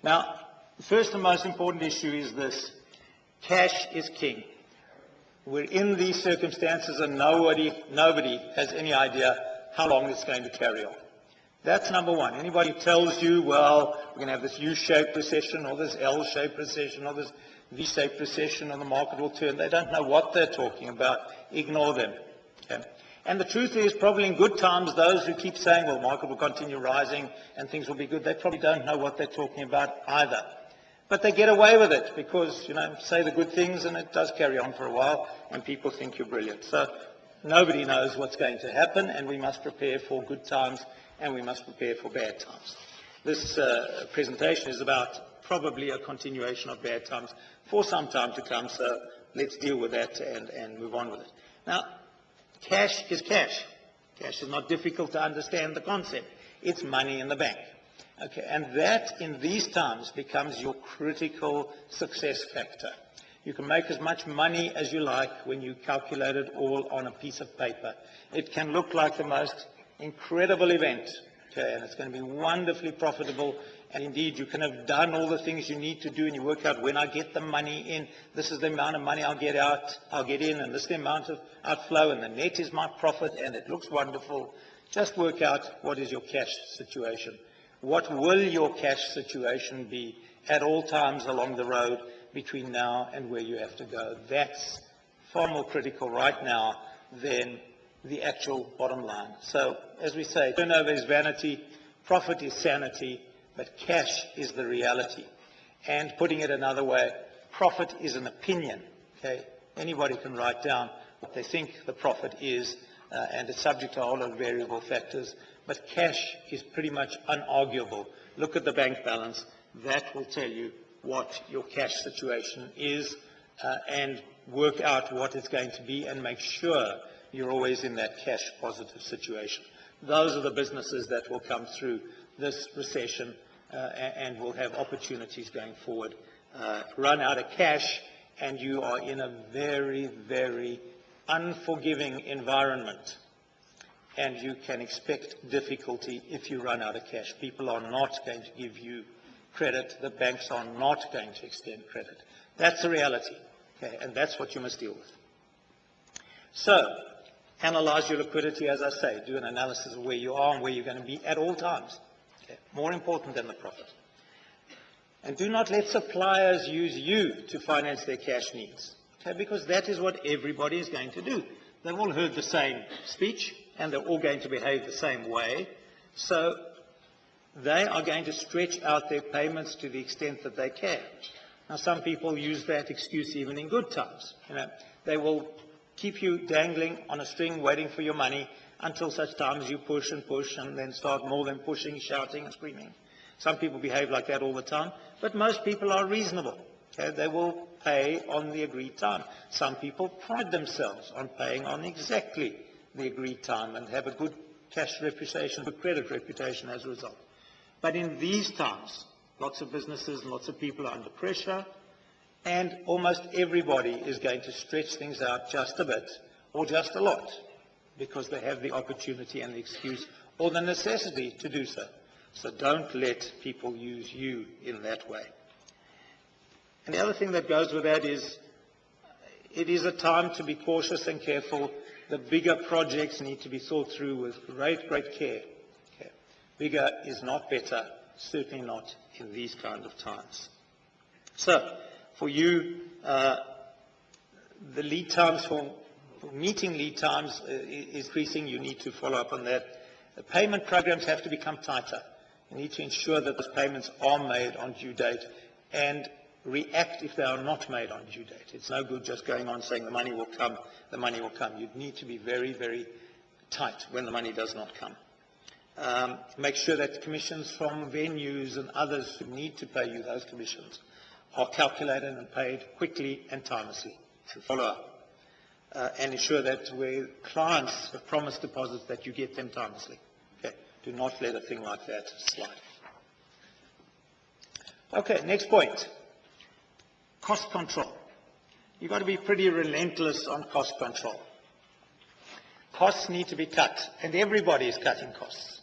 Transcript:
Now, the first and most important issue is this. Cash is king. We're in these circumstances and nobody has any idea how long it's going to carry on. That's number one. Anybody who tells you, well, we're going to have this U-shaped recession or this L-shaped recession or this V-shaped recession and the market will turn, they don't know what they're talking about. Ignore them. Okay? And the truth is, probably in good times, those who keep saying, well, the market will continue rising and things will be good, they probably don't know what they're talking about either. But they get away with it because, say the good things and it does carry on for a while and people think you're brilliant. So nobody knows what's going to happen and we must prepare for good times and we must prepare for bad times. This presentation is about probably a continuation of bad times for some time to come, so let's deal with that and move on with it. Now, cash is cash. Cash is not difficult to understand the concept. It's money in the bank. Okay, and that in these times becomes your critical success factor. You can make as much money as you like when you calculate it all on a piece of paper. It can look like the most incredible event, okay, and it's going to be wonderfully profitable, and indeed you can have done all the things you need to do and you work out when I get the money in, this is the amount of money I'll get in, and this is the amount of outflow, and the net is my profit, and it looks wonderful. Just work out what is your cash situation. What will your cash situation be at all times along the road between now and where you have to go? That's far more critical right now than the actual bottom line. So, as we say, turnover is vanity, profit is sanity, but cash is the reality. And putting it another way, profit is an opinion. Okay? Anybody can write down what they think the profit is, and it's subject to a whole lot of variable factors. But cash is pretty much unarguable. Look at the bank balance. That will tell you what your cash situation is, and work out what it's going to be and make sure you're always in that cash positive situation. Those are the businesses that will come through this recession and will have opportunities going forward. Run out of cash and you are in a very, very unforgiving environment. And you can expect difficulty if you run out of cash. People are not going to give you credit. The banks are not going to extend credit. That's the reality, okay? And that's what you must deal with. So, analyze your liquidity, as I say. Do an analysis of where you are and where you're going to be at all times. Okay? More important than the profit. And do not let suppliers use you to finance their cash needs, okay? Because that is what everybody is going to do. They've all heard the same speech, and they're all going to behave the same way. So they are going to stretch out their payments to the extent that they can. Now, some people use that excuse even in good times. They will keep you dangling on a string waiting for your money until such time as you push and then start more than pushing, shouting and screaming. Some people behave like that all the time, but most people are reasonable. Okay? They will pay on the agreed time. Some people pride themselves on paying on exactly the agreed time and have a good cash reputation, good credit reputation as a result. But in these times, lots of businesses and lots of people are under pressure, and almost everybody is going to stretch things out just a bit or just a lot because they have the opportunity and the excuse or the necessity to do so. So don't let people use you in that way. And the other thing that goes with that is it is a time to be cautious and careful. The bigger projects need to be thought through with great, great care. Okay. Bigger is not better, certainly not in these kind of times. So, for you, the lead times for meeting lead times is increasing. You need to follow up on that. The payment programs have to become tighter. You need to ensure that those payments are made on due date and react if they are not made on due date. It's no good just going on saying the money will come, the money will come. You need to be very, very tight when the money does not come. Make sure that commissions from venues and others who need to pay you those commissions are calculated and paid quickly and timelessly. So follow up. And ensure that where clients have promised deposits that you get them timelessly. Okay. Do not let a thing like that slide. Okay, next point. Cost control. You've got to be pretty relentless on cost control. Costs need to be cut, and everybody is cutting costs.